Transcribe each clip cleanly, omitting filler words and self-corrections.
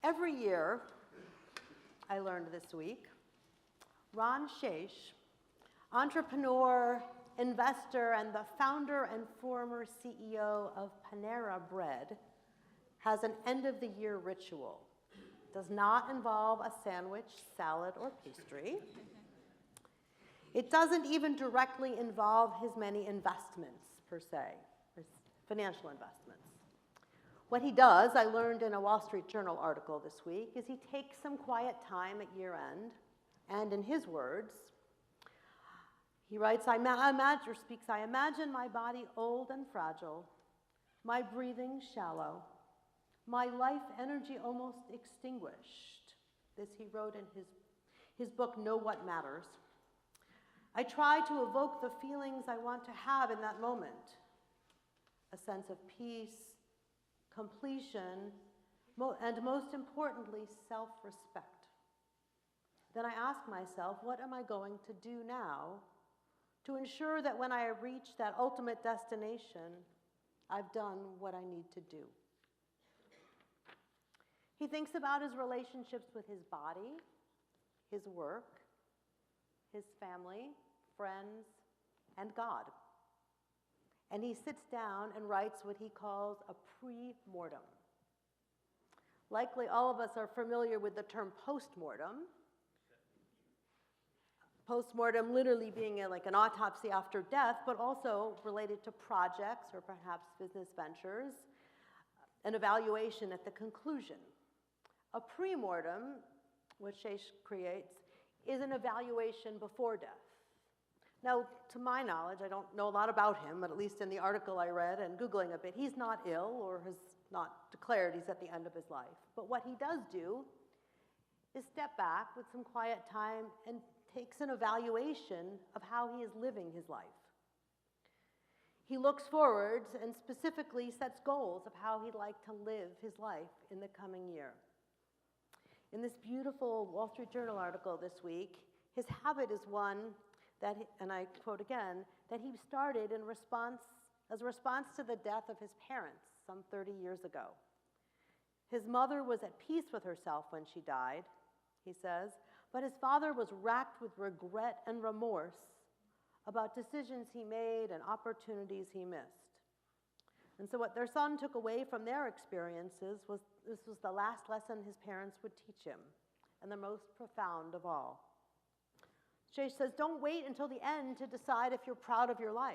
Every year, I learned this week, Ron Sheish, entrepreneur, investor, and the founder and former CEO of Panera Bread, has an end-of-the-year ritual. It does not involve a sandwich, salad, or pastry. It doesn't even directly involve his many investments, per se, his financial investments. What he does, I learned in a Wall Street Journal article this week, is he takes some quiet time at year end, and in his words, he writes, I imagine my body old and fragile, my breathing shallow, my life energy almost extinguished. This he wrote in his book, Know What Matters. I try to evoke the feelings I want to have in that moment, a sense of peace, completion, and most importantly, self-respect. Then I ask myself, what am I going to do now to ensure that when I reach that ultimate destination, I've done what I need to do? He thinks about his relationships with his body, his work, his family, friends, and God. And he sits down and writes what he calls a pre-mortem. Likely all of us are familiar with the term post-mortem. Post-mortem literally being like an autopsy after death, but also related to projects or perhaps business ventures, an evaluation at the conclusion. A pre-mortem, which Sheish creates, is an evaluation before death. Now, to my knowledge, I don't know a lot about him, but at least in the article I read and Googling a bit, he's not ill or has not declared he's at the end of his life. But what he does do is step back with some quiet time and takes an evaluation of how he is living his life. He looks forwards and specifically sets goals of how he'd like to live his life in the coming year. In this beautiful Wall Street Journal article this week, his habit is one that, and I quote again, that he started as a response to the death of his parents some 30 years ago. His mother was at peace with herself when she died, he says, but his father was racked with regret and remorse about decisions he made and opportunities he missed. And so what their son took away from their experiences was this was the last lesson his parents would teach him, and the most profound of all. Sheish says, don't wait until the end to decide if you're proud of your life.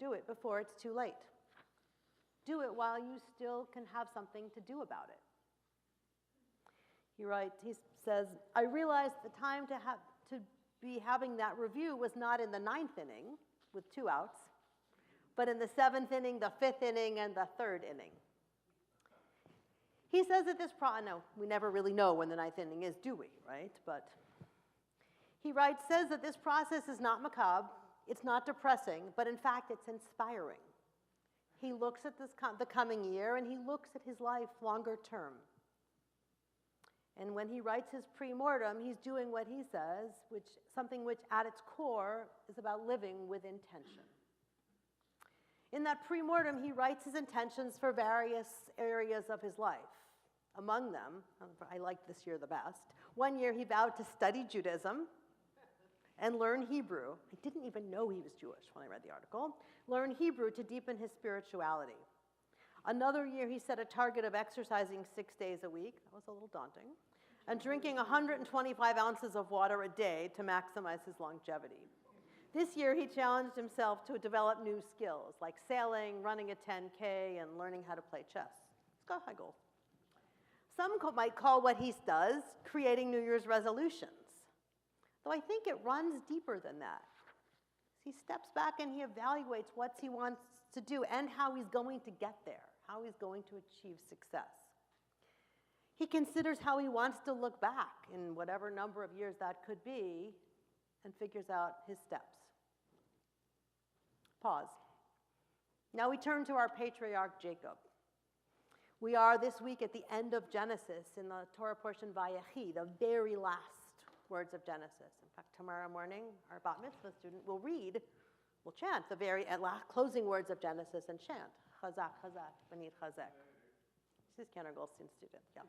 Do it before it's too late. Do it while you still can have something to do about it. He says, I realized the time to be having that review was not in the 9th inning with 2 outs, but in the 7th inning, the 5th inning, and the 3rd inning. He says that no, we never really know when the 9th inning is, do we, right? But he says that this process is not macabre, it's not depressing, but in fact, it's inspiring. He looks at the coming year, and he looks at his life longer term. And when he writes his pre-mortem, he's doing what he says, something which at its core is about living with intention. In that pre-mortem, he writes his intentions for various areas of his life. Among them, I like this year the best, one year he vowed to study Judaism and learn Hebrew. I didn't even know he was Jewish when I read the article. Learn Hebrew to deepen his spirituality. Another year he set a target of exercising 6 days a week. That was a little daunting. And drinking 125 ounces of water a day to maximize his longevity. This year he challenged himself to develop new skills like sailing, running a 10K, and learning how to play chess. He's got high goals. Some might call what he does creating New Year's resolutions, though I think it runs deeper than that. He steps back and he evaluates what he wants to do and how he's going to get there, how he's going to achieve success. He considers how he wants to look back in whatever number of years that could be and figures out his steps. Pause. Now we turn to our patriarch Jacob. We are this week at the end of Genesis in the Torah portion Vayechi, the very last words of Genesis. In fact, tomorrow morning, our bat mitzvah student will chant the very closing words of Genesis and chant, Chazak, Chazak, Benit Chazek. This is Kenner Goldstein student, yes.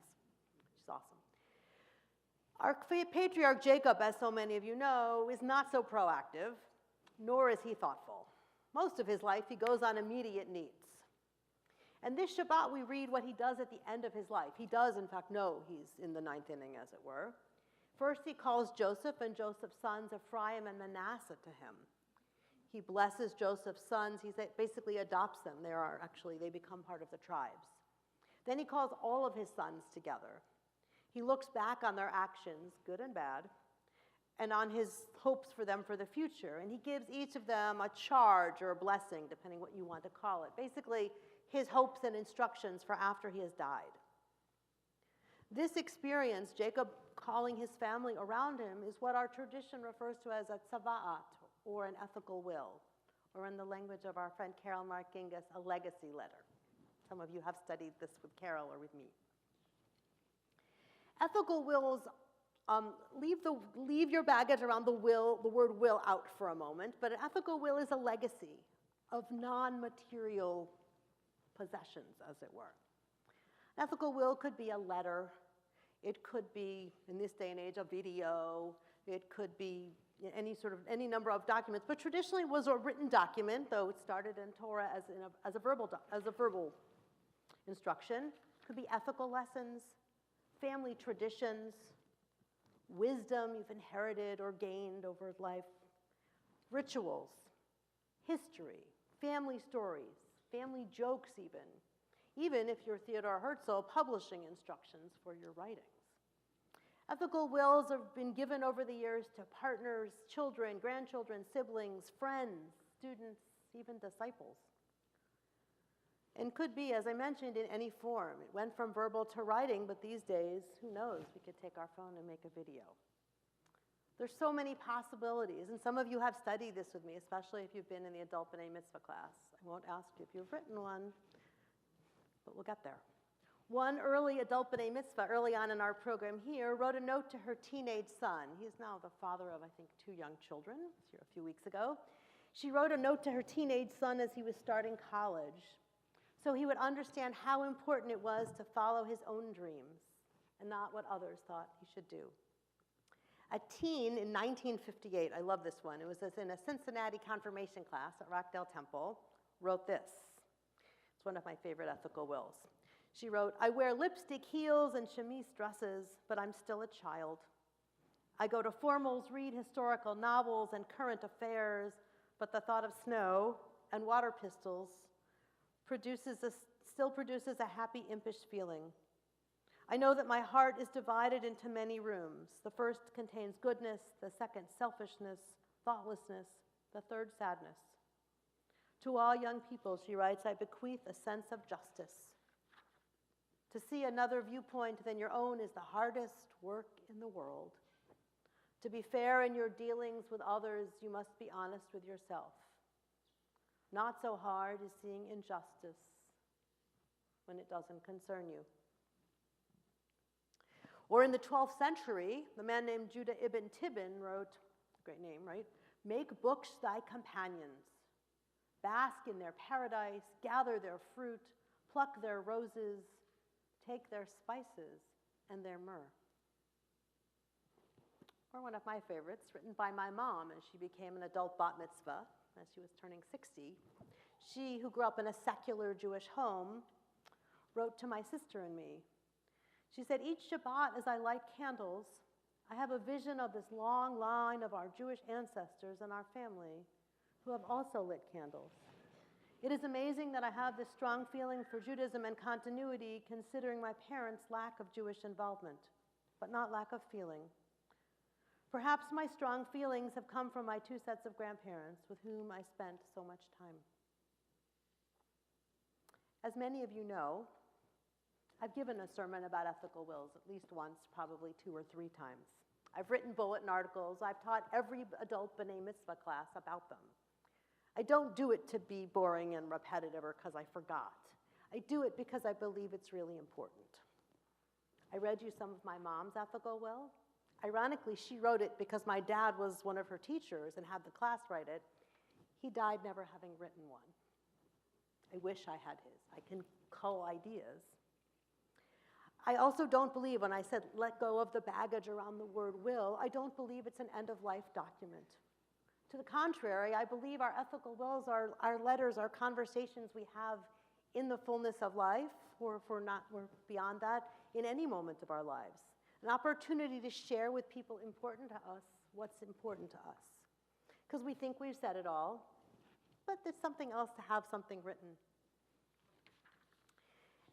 is awesome. Our patriarch Jacob, as so many of you know, is not so proactive, nor is he thoughtful. Most of his life, he goes on immediate needs. And this Shabbat, we read what he does at the end of his life. He does, in fact, know he's in the ninth inning, as it were. First, he calls Joseph and Joseph's sons Ephraim and Manasseh to him. He blesses Joseph's sons. He basically adopts them. They become part of the tribes. Then he calls all of his sons together. He looks back on their actions, good and bad, and on his hopes for them for the future. And he gives each of them a charge or a blessing, depending what you want to call it. Basically, his hopes and instructions for after he has died. This experience, Jacob calling his family around him, is what our tradition refers to as a tzava'at, or an ethical will, or in the language of our friend Carol Markingas, a legacy letter. Some of you have studied this with Carol or with me. Ethical wills, leave your baggage around the word will out for a moment, but an ethical will is a legacy of non-material possessions, as it were. An ethical will could be a letter. It could be, in this day and age, a video. It could be any number of documents, but traditionally was a written document, though it started in Torah as a verbal instruction. It could be ethical lessons, family traditions, wisdom you've inherited or gained over life, rituals, history, family stories, family jokes even if you're Theodore Herzl, publishing instructions for your writings. Ethical wills have been given over the years to partners, children, grandchildren, siblings, friends, students, even disciples. And could be, as I mentioned, in any form. It went from verbal to writing, but these days, who knows, we could take our phone and make a video. There's so many possibilities, and some of you have studied this with me, especially if you've been in the Adult B'nai Mitzvah class. I won't ask you if you've written one, but we'll get there. One early Adult B'nai Mitzvah, early on in our program here, wrote a note to her teenage son. He's now the father of, I think, 2 young children. He was here a few weeks ago. She wrote a note to her teenage son as he was starting college, so he would understand how important it was to follow his own dreams and not what others thought he should do. A teen in 1958, I love this one, it was in a Cincinnati confirmation class at Rockdale Temple, wrote this. It's one of my favorite ethical wills. She wrote, "I wear lipstick, heels, and chemise dresses, but I'm still a child. I go to formals, read historical novels and current affairs, but the thought of snow and water pistols still produces a happy, impish feeling. I know that my heart is divided into many rooms. The first contains goodness, the second selfishness, thoughtlessness, the third sadness. To all young people," she writes, "I bequeath a sense of justice. To see another viewpoint than your own is the hardest work in the world. To be fair in your dealings with others, you must be honest with yourself. Not so hard is seeing injustice when it doesn't concern you." Or in the 12th century, the man named Judah ibn Tibbon wrote, great name, right? "Make books thy companions. Bask in their paradise, gather their fruit, pluck their roses, take their spices and their myrrh." Or one of my favorites, written by my mom as she became an adult bat mitzvah, as she was turning 60. She, who grew up in a secular Jewish home, wrote to my sister and me. She said, "Each Shabbat as I light candles, I have a vision of this long line of our Jewish ancestors and our family who have also lit candles. It is amazing that I have this strong feeling for Judaism and continuity considering my parents' lack of Jewish involvement, but not lack of feeling. Perhaps my strong feelings have come from my 2 sets of grandparents with whom I spent so much time." As many of you know, I've given a sermon about ethical wills at least once, probably 2 or 3 times. I've written bulletin articles. I've taught every adult B'nai Mitzvah class about them. I don't do it to be boring and repetitive or because I forgot. I do it because I believe it's really important. I read you some of my mom's ethical will. Ironically, she wrote it because my dad was one of her teachers and had the class write it. He died never having written one. I wish I had his. I can cull ideas. I also don't believe, when I said let go of the baggage around the word will, I don't believe it's an end-of-life document. To the contrary, I believe our ethical wills, our letters, our conversations we have in the fullness of life, or if we're beyond that, in any moment of our lives. An opportunity to share with people important to us what's important to us. Because we think we've said it all, but there's something else to have something written.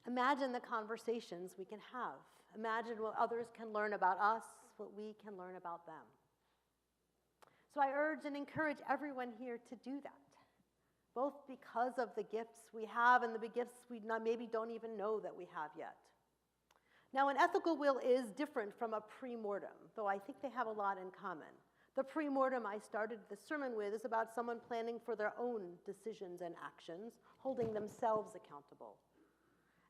Imagine the conversations we can have. Imagine what others can learn about us, what we can learn about them. So I urge and encourage everyone here to do that, both because of the gifts we have and the gifts we maybe don't even know that we have yet. Now, an ethical will is different from a pre-mortem, though I think they have a lot in common. The pre-mortem I started the sermon with is about someone planning for their own decisions and actions, holding themselves accountable.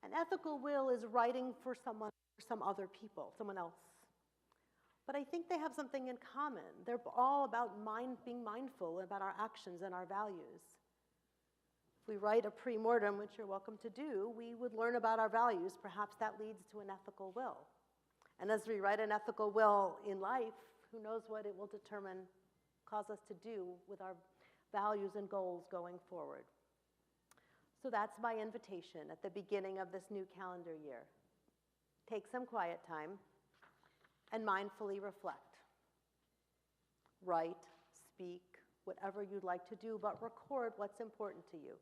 An ethical will is writing for someone, for some other people, someone else. But I think they have something in common. They're all about being mindful about our actions and our values. If we write a pre-mortem, which you're welcome to do, we would learn about our values. Perhaps that leads to an ethical will. And as we write an ethical will in life, who knows what it will cause us to do with our values and goals going forward. So that's my invitation at the beginning of this new calendar year. Take some quiet time and mindfully reflect. Write, speak, whatever you'd like to do, but record what's important to you.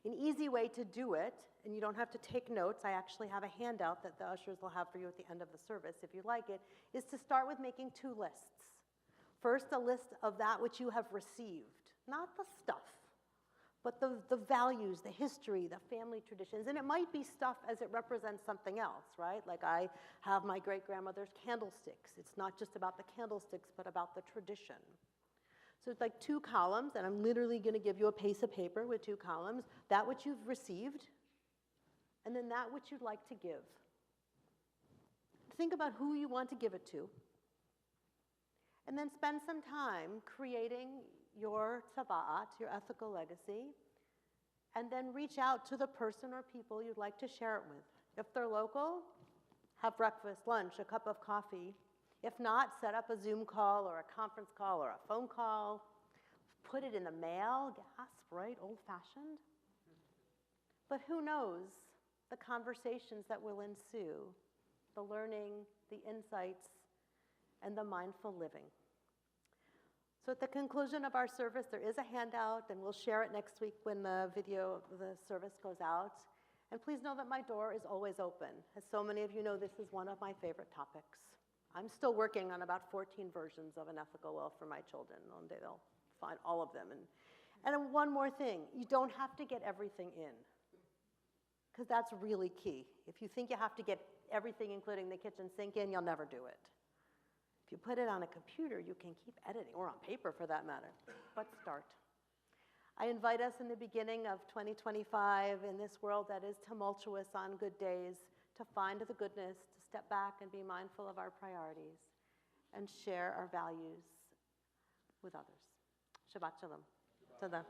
An easy way to do it, and you don't have to take notes, I actually have a handout that the ushers will have for you at the end of the service if you like it, is to start with making 2 lists. First, a list of that which you have received, not the stuff, but the values, the history, the family traditions. And it might be stuff as it represents something else, right? Like I have my great-grandmother's candlesticks. It's not just about the candlesticks, but about the tradition. So it's like 2 columns, and I'm literally going to give you a piece of paper with 2 columns, that which you've received, and then that which you'd like to give. Think about who you want to give it to, and then spend some time creating your tzava'at, your ethical legacy, and then reach out to the person or people you'd like to share it with. If they're local, have breakfast, lunch, a cup of coffee. If not, set up a Zoom call or a conference call or a phone call. Put it in the mail, gasp, right? Old-fashioned. But who knows the conversations that will ensue, the learning, the insights, and the mindful living. So at the conclusion of our service, there is a handout, and we'll share it next week when the video of the service goes out. And please know that my door is always open. As so many of you know, this is one of my favorite topics. I'm still working on about 14 versions of an ethical will for my children. One day they'll find all of them. And one more thing, you don't have to get everything in, because that's really key. If you think you have to get everything, including the kitchen sink, in, you'll never do it. If you put it on a computer, you can keep editing, or on paper for that matter, but start. I invite us in the beginning of 2025, in this world that is tumultuous on good days, to find the goodness, to step back and be mindful of our priorities, and share our values with others. Shabbat Shalom. Tada.